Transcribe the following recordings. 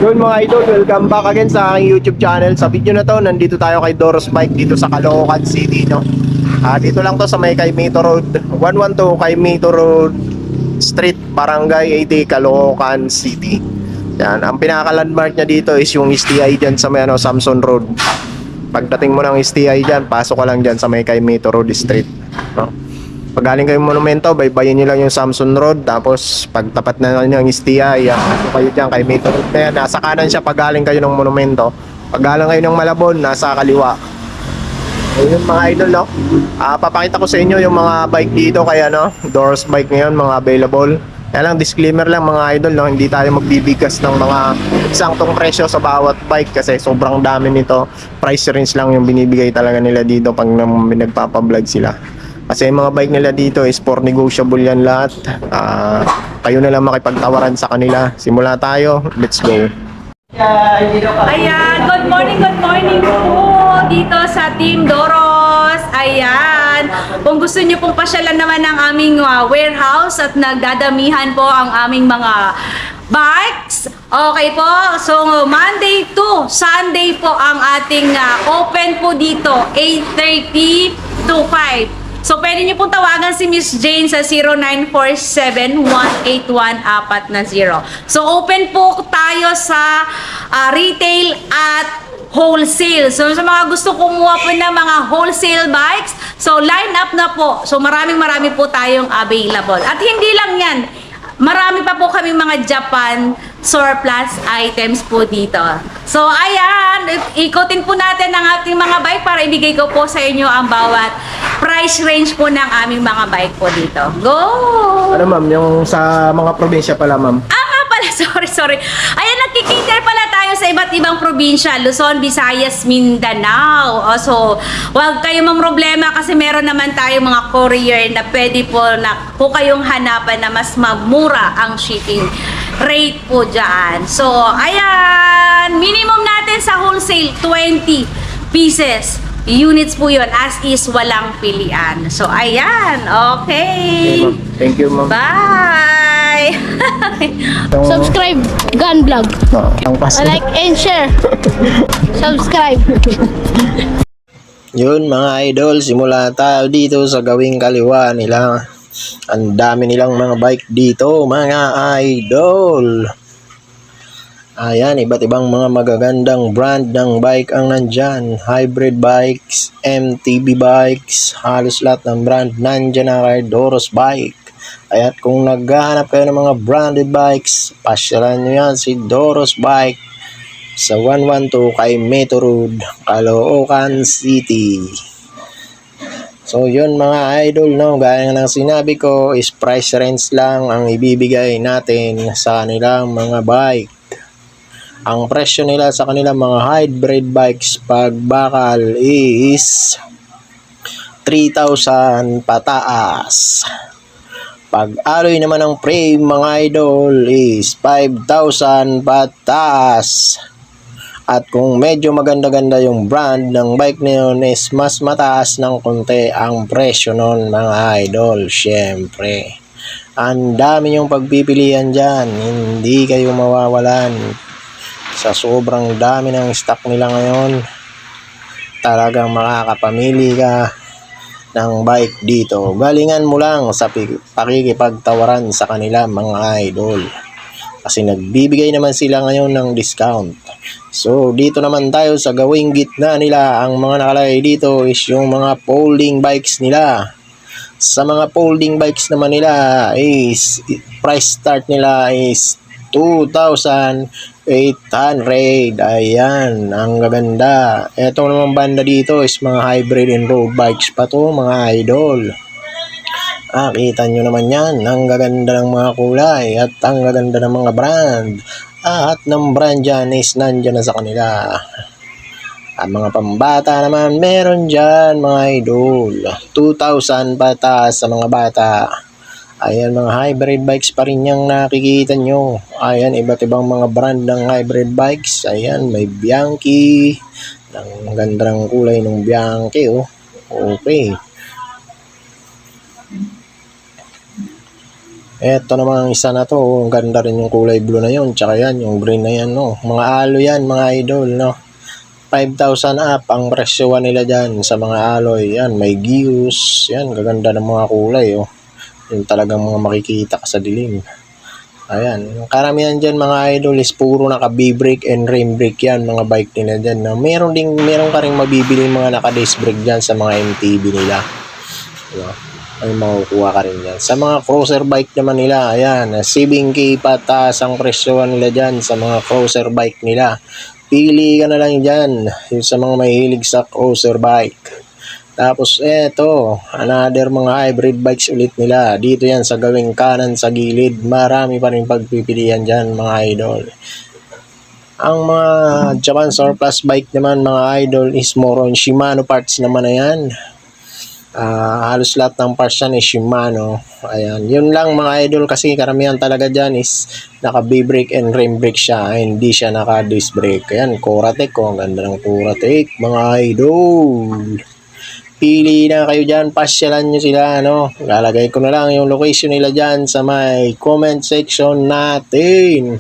Yun mga idol, welcome back again sa aking YouTube channel. Sa video na to, nandito tayo kay Doros Bike dito sa Caloocan City, no? Dito lang to sa may Caimito Road, 112 Caimito Road Street, Barangay 80, Caloocan City. Yan, ang pinaka-landmark niya dito is yung STI dyan sa may Samson Road. Pagdating mo ng STI dyan, pasok ka lang dyan sa may Caimito Road Street, no? Pag galing kayong monumento, baybayin nyo lang yung Samson Road. Tapos pagtapat na ng STI, kayo dyan kay Caimito Road na yan. Nasa kanan siya pag galing kayo ng monumento. Pag galing kayo ng Malabon, nasa kaliwa. Ayun mga idol, no? Papakita ko sa inyo yung mga bike dito. Kaya Doros Bike ngayon, mga available. Kaya lang, disclaimer lang mga idol, no? Hindi tayo magbibigas ng mga eksaktong presyo sa bawat bike kasi sobrang dami nito. Price range lang yung binibigay talaga nila dito pag nagpapablog sila. Kasi yung mga bike nila dito is for negotiable yan lahat. Kayo na lang makipagtawaran sa kanila. Simula tayo, let's go. Ayan, good morning po dito sa Team Doros. Ayan, kung gusto nyo pong pasyalan naman ng aming warehouse at nagdadamihan po ang aming mga bikes. Okay po, so Monday to Sunday po ang ating open po dito, 8:30 to 5. So, pwede niyo pong tawagan si Miss Jane sa 0947-181-400. So, open po tayo sa retail at wholesale. So, sa mga gusto kumuha po ng mga wholesale bikes, so line up na po. So, marami po tayong available. At hindi lang yan, marami pa po kami mga Japan surplus items po dito. So, ayan, ikutin po natin ang ating mga bike para ibigay ko po sa inyo ang bawat price range po ng aming mga bike po dito. Go! Ano ma'am, yung sa mga probinsya pala ma'am? Nga pala, sorry. Ayan, nagkikater pala tayo sa iba't ibang probinsya. Luzon, Visayas, Mindanao. So, huwag kayong mamroblema kasi meron naman tayong mga courier na pwede po kayong hanapan na mas mamura ang shipping rate po dyan. So, ayan, minimum natin sa wholesale, 20 pieces. Units po yun, as is, walang pilian. So, ayan, okay. Thank you ma'am. Bye! Subscribe, Gun Vlog. Ang pass. Like and share. Subscribe. Yun mga idol, simula tayo dito sa gawing kaliwa nila. Ang dami nilang mga bike dito mga idol. Ayan, iba't ibang mga magagandang brand ng bike ang nandyan. Hybrid bikes, MTB bikes, halos lahat ng brand nandyan na kay Doros Bike. At kung naghahanap kayo ng mga branded bikes, pasyalan nyo yan si Doros Bike sa 112 Caimito Road, Caloocan City. So yun mga idol, no, gaya ng sinabi ko is price range lang ang ibibigay natin sa kanilang mga bike. Ang presyo nila sa kanilang mga hybrid bikes pag bakal is 3,000 pataas. Pag alloy naman ng frame mga idol is 5,000 pataas. At kung medyo maganda-ganda yung brand ng bike na yun is mas mataas ng konti ang presyo nun mga idol. Syempre, ang dami yung pagpipilian dyan. Hindi kayo mawawalan. Sa sobrang dami ng stock nila ngayon, talagang makakapamili ka ng bike dito. Galingan mo lang sa pakikipagtawaran sa kanila mga idol. Kasi nagbibigay naman sila ngayon ng discount. So dito naman tayo sa gawing gitna nila. Ang mga nakalagay dito is yung mga folding bikes nila. Sa mga folding bikes naman nila is price start nila is 2,800. Ayan, ang gaganda. Ito naman banda dito is mga hybrid and road bikes pa to mga idol. Kita nyo naman yan. Ang gaganda ng mga kulay at ang gaganda ng mga brand. At ng brand dyan is nandyan na sa kanila. Ang mga pambata naman meron dyan mga idol. 2,000 pataas sa mga bata. Ayan, mga hybrid bikes pa rin yung nakikita nyo. Ayan, iba't ibang mga brand ng hybrid bikes. Ayan, may Bianchi. Ang ganda ng kulay ng Bianchi, oh. Okay. Eto naman ang isa na to, ang ganda rin yung kulay blue na yun, tsaka yan, yung green na yan, no. Mga alo yan, mga idol, no. 5,000 up ang presyo nila dyan sa mga alloy. Yan, may gears, yan, gaganda ng mga kulay, oh. Yung talagang mga makikita ka sa dilim. Ayan, yung karamihan dyan mga idol is puro naka B-brake and rim brake yan, mga bike nila dyan. Na meron ka rin mabibili mga naka-disc brake dyan sa mga MTB nila. Diba? Ay makukuha ka rin yan. Sa mga cruiser bike naman nila, ayan, 7K pataas ang presyo nila dyan sa mga cruiser bike nila. Pili ka na lang dyan yung sa mga mahilig sa cruiser bike. Tapos eto, another mga hybrid bikes ulit nila. Dito yan sa gawing kanan sa gilid. Marami pa rin pagpipilian dyan mga idol. Ang mga Japan surplus bike naman mga idol is more on Shimano parts naman na yan. Halos lahat ng parts yan is Shimano. Ayan, yun lang mga idol kasi karamihan talaga dyan is naka B-brake and rim brake siya. Hindi siya naka disc brake. Ayan, Coratec, ang ganda ng Coratec mga idol. Pili na kayo dyan, pasyalan nyo sila, no? Lalagay ko na lang yung location nila dyan sa may comment section natin.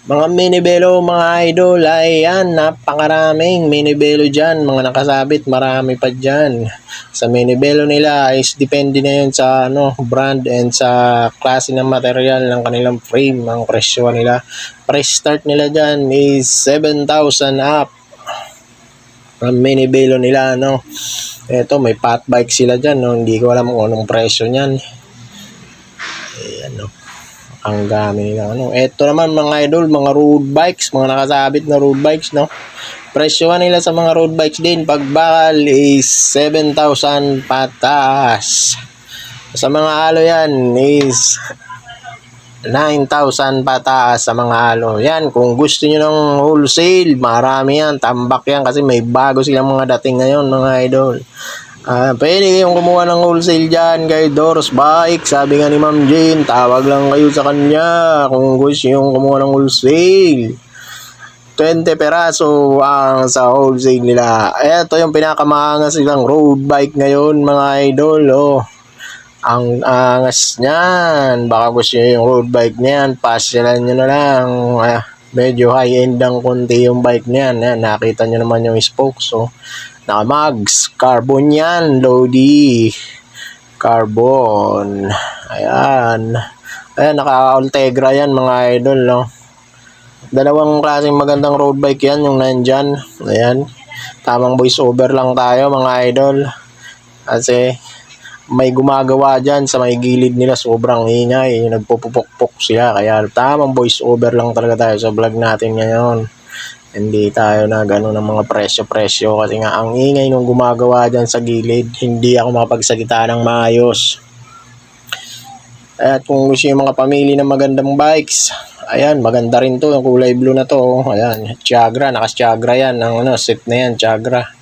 Mga minibelo, mga idol, ay yan, napakaraming minibelo dyan. Mga nakasabit, marami pa dyan. Sa minibelo nila is depende na yun sa brand and sa klase ng material ng kanilang frame. Ang presyo nila, price start nila dyan is 7,000 up. Ang minibelo nila, no. Ito, may fat bike sila dyan, no. Hindi ko alam kung anong presyo niyan. Ayan, no. Ang dami nila, ano. Ito naman, mga idol, mga road bikes, mga nakasabit na road bikes, no. Presyo nila sa mga road bikes din, pagbakal is 7,000 pataas. Sa mga alo yan is 9,000 pataas sa mga alo. Yan, kung gusto nyo ng wholesale, marami yan, tambak yan kasi may bago silang mga dating ngayon mga idol. Pwede kayong kumuha ng wholesale dyan kay Doros Bike. Sabi nga ni Ma'am Jane, tawag lang kayo sa kanya kung gusto nyo kumuha ng wholesale. 20 peraso ang sa wholesale nila. Ito yung pinakamaangas silang road bike ngayon mga idol, oh. Ang angas niyan. Baka gusto nyo yung road bike niyan, pasyalan nyo na lang. Medyo high-end ang konti yung bike niyan. Ayan, nakita nyo naman yung spokes. So, naka-mags. Carbon yan, Lodi. Carbon. Ayan. Ayan, naka-Ultegra yan mga idol, no? Dalawang klaseng magandang road bike yan, yung nandyan. Ayan. Tamang voice over lang tayo mga idol. Kasi may gumagawa dyan sa may gilid nila, sobrang ingay, nagpupupok-pok sila, kaya tamang voice over lang talaga tayo sa vlog natin ngayon. Hindi tayo na gano'n ng mga presyo-presyo kasi nga ang ingay nung gumagawa dyan sa gilid, hindi ako makapagsalita ng maayos. At kung gusto yung mga pamili ng magandang bikes, ayan, maganda rin to, yung kulay blue na to, ayan, Tiagra, naka-Tiagra yan, ang set na yan, Tiagra.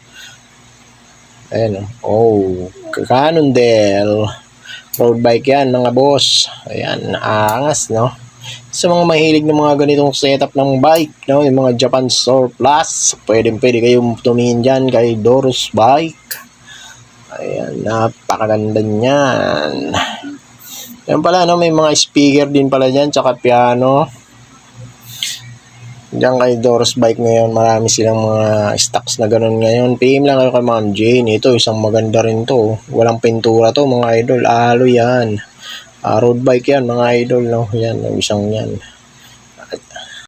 Ayan, oh, Cannondale road bike yan mga boss. Ayan, angas, no. Sa mga mahilig ng mga ganitong setup ng bike, no, yung mga Japan surplus, pwede kayong tumingin dyan kay Doros Bike. Ayan, napakaganda niyan. Yan pala, no, may mga speaker din pala dyan, tsaka piano. Diyan kay Doros Bike ngayon, marami silang mga stocks na ganun ngayon. PM lang kayo kay Ma'am Jane. Ito, isang maganda rin to. Walang pintura to mga idol. Alo yan. Road bike yan mga idol, no? Yan, isang yan.